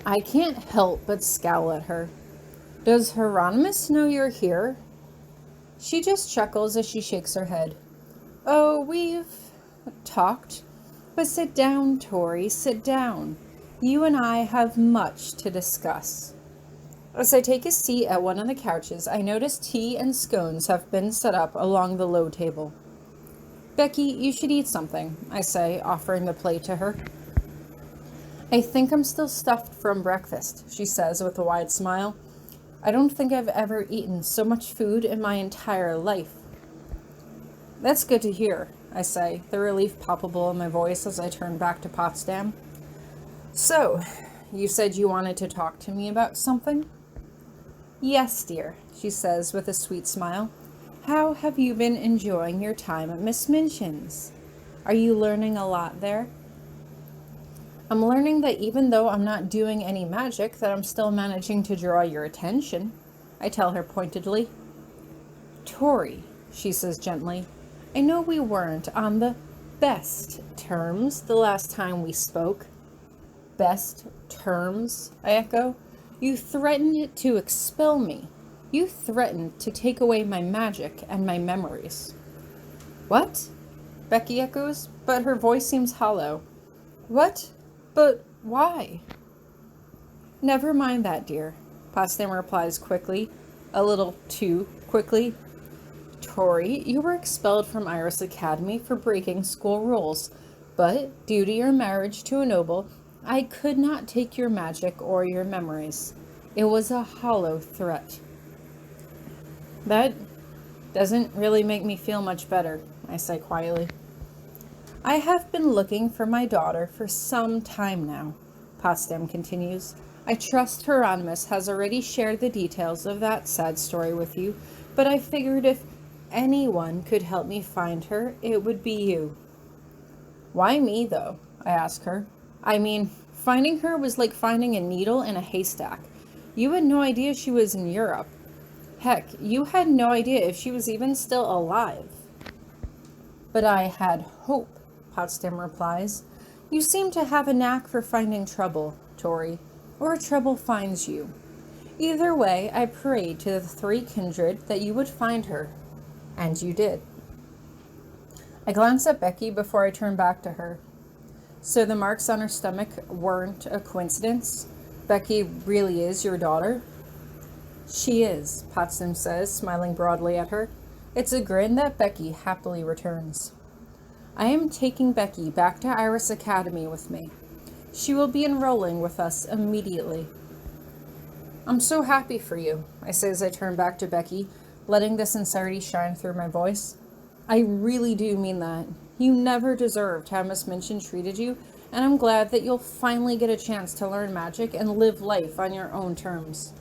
I can't help but scowl at her. Does Hieronymous know you're here? She just chuckles as she shakes her head. Oh, we've talked. But sit down, Tori, sit down. You and I have much to discuss. As I take a seat at one of the couches, I notice tea and scones have been set up along the low table. Becky, you should eat something, I say, offering the plate to her. I think I'm still stuffed from breakfast, she says with a wide smile. I don't think I've ever eaten so much food in my entire life. That's good to hear, I say, the relief palpable in my voice as I turn back to Potsdam. So, you said you wanted to talk to me about something? Yes, dear, she says with a sweet smile. How have you been enjoying your time at Miss Minchin's? Are you learning a lot there? I'm learning that even though I'm not doing any magic, that I'm still managing to draw your attention, I tell her pointedly. Tori, she says gently, I know we weren't on the best terms the last time we spoke. Best terms, I echo. You threatened to expel me. You threatened to take away my magic and my memories. What? Becky echoes, but her voice seems hollow. What? But why? Never mind that, dear, Potsdam replies quickly, a little too quickly. Tori, you were expelled from Iris Academy for breaking school rules, but due to your marriage to a noble, I could not take your magic or your memories. It was a hollow threat. That doesn't really make me feel much better, I say quietly. I have been looking for my daughter for some time now, Potsdam continues. I trust Hieronymous has already shared the details of that sad story with you, but I figured if anyone could help me find her, it would be you. Why me, though? I ask her. I mean, finding her was like finding a needle in a haystack. You had no idea she was in Europe. Heck, you had no idea if she was even still alive. But I had hope, Potsdam replies. You seem to have a knack for finding trouble, Tori, or trouble finds you. Either way, I prayed to the three kindred that you would find her, and you did. I glance at Becky before I turn back to her. So the marks on her stomach weren't a coincidence? Becky really is your daughter? She is, Potsdam says, smiling broadly at her. It's a grin that Becky happily returns. I am taking Becky back to Iris Academy with me. She will be enrolling with us immediately. I'm so happy for you, I say as I turn back to Becky, letting the sincerity shine through my voice. I really do mean that. You never deserved how Miss Minchin treated you, and I'm glad that you'll finally get a chance to learn magic and live life on your own terms.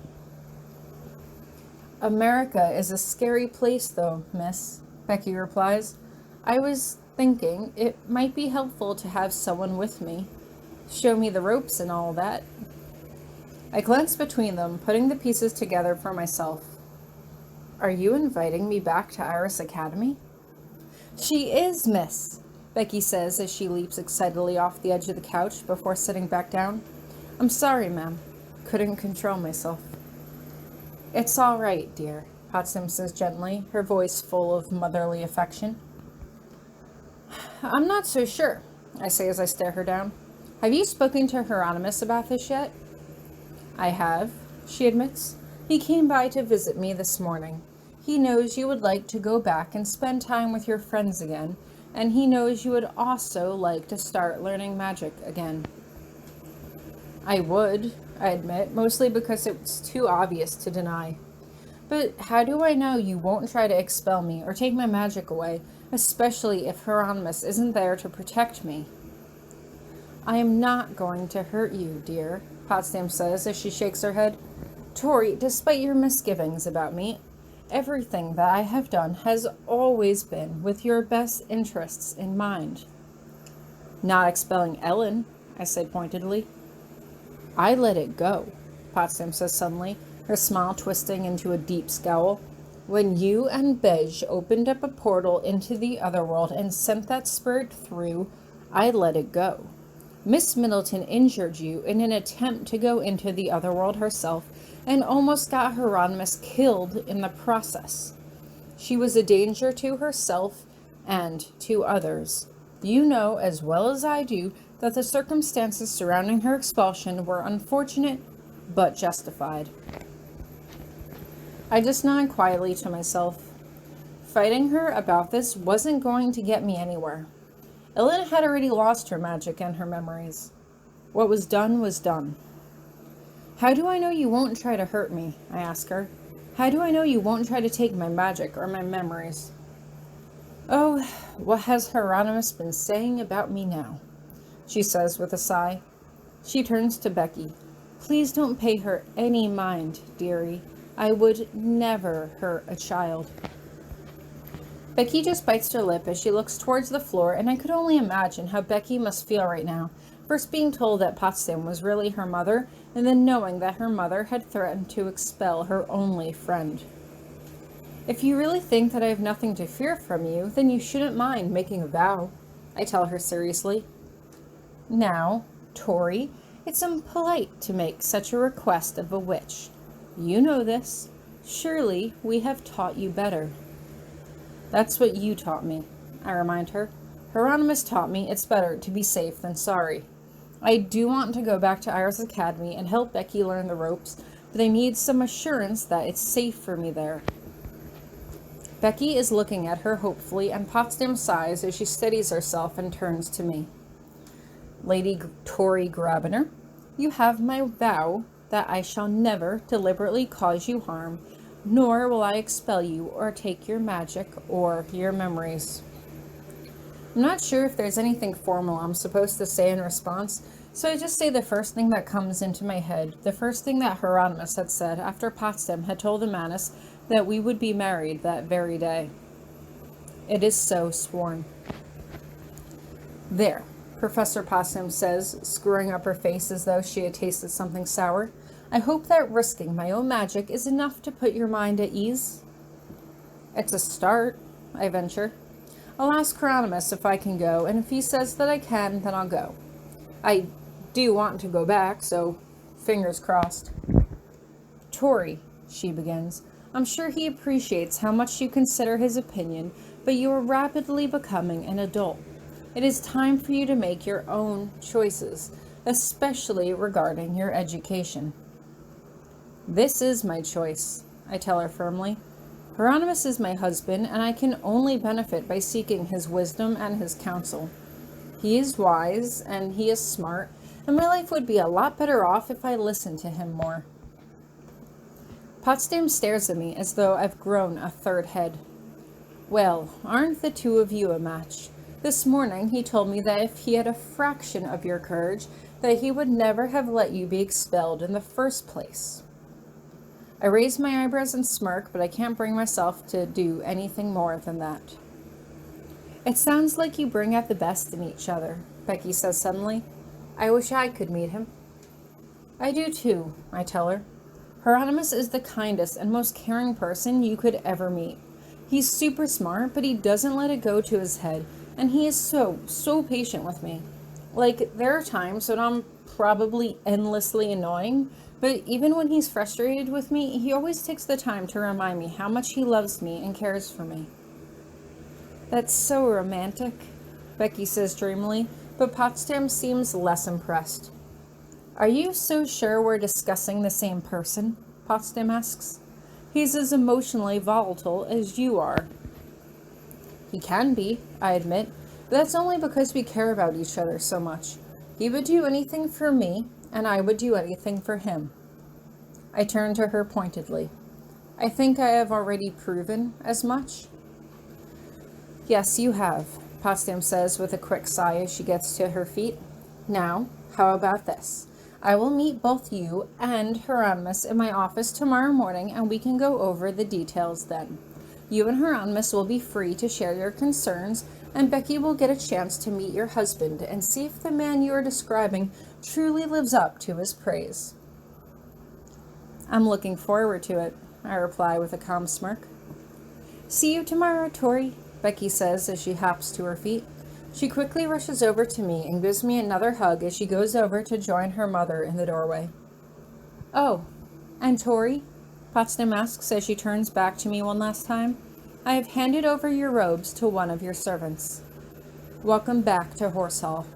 America is a scary place, though, miss, Becky replies. I was thinking it might be helpful to have someone with me. Show me the ropes and all that. I glance between them, putting the pieces together for myself. Are you inviting me back to Iris Academy? She is, miss, Becky says as she leaps excitedly off the edge of the couch before sitting back down. I'm sorry, ma'am. Couldn't control myself. It's all right, dear, Potsdam says gently, her voice full of motherly affection. I'm not so sure, I say as I stare her down. Have you spoken to Hieronymous about this yet? I have, she admits. He came by to visit me this morning. He knows you would like to go back and spend time with your friends again, and he knows you would also like to start learning magic again. I would, I admit, mostly because it's too obvious to deny. But how do I know you won't try to expel me or take my magic away, especially if Hieronymous isn't there to protect me? I am not going to hurt you, dear, Potsdam says as she shakes her head. Tori, despite your misgivings about me, everything that I have done has always been with your best interests in mind. Not expelling Ellen, I said pointedly. I let it go, Potsdam says suddenly, her smile twisting into a deep scowl. When you and Bej opened up a portal into the otherworld and sent that spirit through, I let it go. Miss Middleton injured you in an attempt to go into the other world herself and almost got Hieronymous killed in the process. She was a danger to herself and to others. You know as well as I do that the circumstances surrounding her expulsion were unfortunate but justified. I just nodded quietly to myself. Fighting her about this wasn't going to get me anywhere. Ellen had already lost her magic and her memories. What was done was done. How do I know you won't try to hurt me? I ask her. How do I know you won't try to take my magic or my memories? Oh, what has Hieronymous been saying about me now? She says with a sigh. She turns to Becky. Please don't pay her any mind, dearie. I would never hurt a child. Becky just bites her lip as she looks towards the floor, and I could only imagine how Becky must feel right now, first being told that Potsdam was really her mother, and then knowing that her mother had threatened to expel her only friend. If you really think that I have nothing to fear from you, then you shouldn't mind making a vow, I tell her seriously. Now, Tori, it's impolite to make such a request of a witch. You know this. Surely we have taught you better. That's what you taught me, I remind her. Hieronymous taught me it's better to be safe than sorry. I do want to go back to Iris Academy and help Becky learn the ropes, but I need some assurance that it's safe for me there. Becky is looking at her hopefully, and Potsdam sighs as she steadies herself and turns to me. Lady Tori Grabiner, you have my vow that I shall never deliberately cause you harm, nor will I expel you or take your magic or your memories. I'm not sure if there's anything formal I'm supposed to say in response, so I just say the first thing that comes into my head, the first thing that Hieronymous had said after Potsdam had told the Manus that we would be married that very day. It is so sworn. There, Professor Possum says, screwing up her face as though she had tasted something sour. I hope that risking my own magic is enough to put your mind at ease. It's a start, I venture. I'll ask Hieronymous if I can go, and if he says that I can, then I'll go. I do want to go back, so fingers crossed. Tori, she begins, I'm sure he appreciates how much you consider his opinion, but you are rapidly becoming an adult. It is time for you to make your own choices, especially regarding your education. This is my choice, I tell her firmly. Hieronymous is my husband, and I can only benefit by seeking his wisdom and his counsel. He is wise, and he is smart, and my life would be a lot better off if I listened to him more. Potsdam stares at me as though I've grown a third head. Well, aren't the two of you a match? This morning he told me that if he had a fraction of your courage, that he would never have let you be expelled in the first place. I raise my eyebrows and smirk, but I can't bring myself to do anything more than that. It sounds like you bring out the best in each other, Becky says suddenly. I wish I could meet him. I do too, I tell her. Hieronymous is the kindest and most caring person you could ever meet. He's super smart, but he doesn't let it go to his head, and he is so patient with me. Like, there are times when I'm probably endlessly annoying, but even when he's frustrated with me, he always takes the time to remind me how much he loves me and cares for me. That's so romantic, Becky says dreamily, but Potsdam seems less impressed. Are you so sure we're discussing the same person? Potsdam asks. He's as emotionally volatile as you are. He can be, I admit, but that's only because we care about each other so much. He would do anything for me, and I would do anything for him. I turn to her pointedly. I think I have already proven as much. Yes, you have, Potsdam says with a quick sigh as she gets to her feet. Now, how about this? I will meet both you and Hieronymous in my office tomorrow morning, and we can go over the details then. You and Hieronymous will be free to share your concerns, and Becky will get a chance to meet your husband and see if the man you are describing truly lives up to his praise. I'm looking forward to it, I reply with a calm smirk. See you tomorrow, Tori, Becky says as she hops to her feet. She quickly rushes over to me and gives me another hug as she goes over to join her mother in the doorway. "Oh, and Tori?" Potsdam asks as she turns back to me one last time. "I have handed over your robes to one of your servants. Welcome back to Horsehall."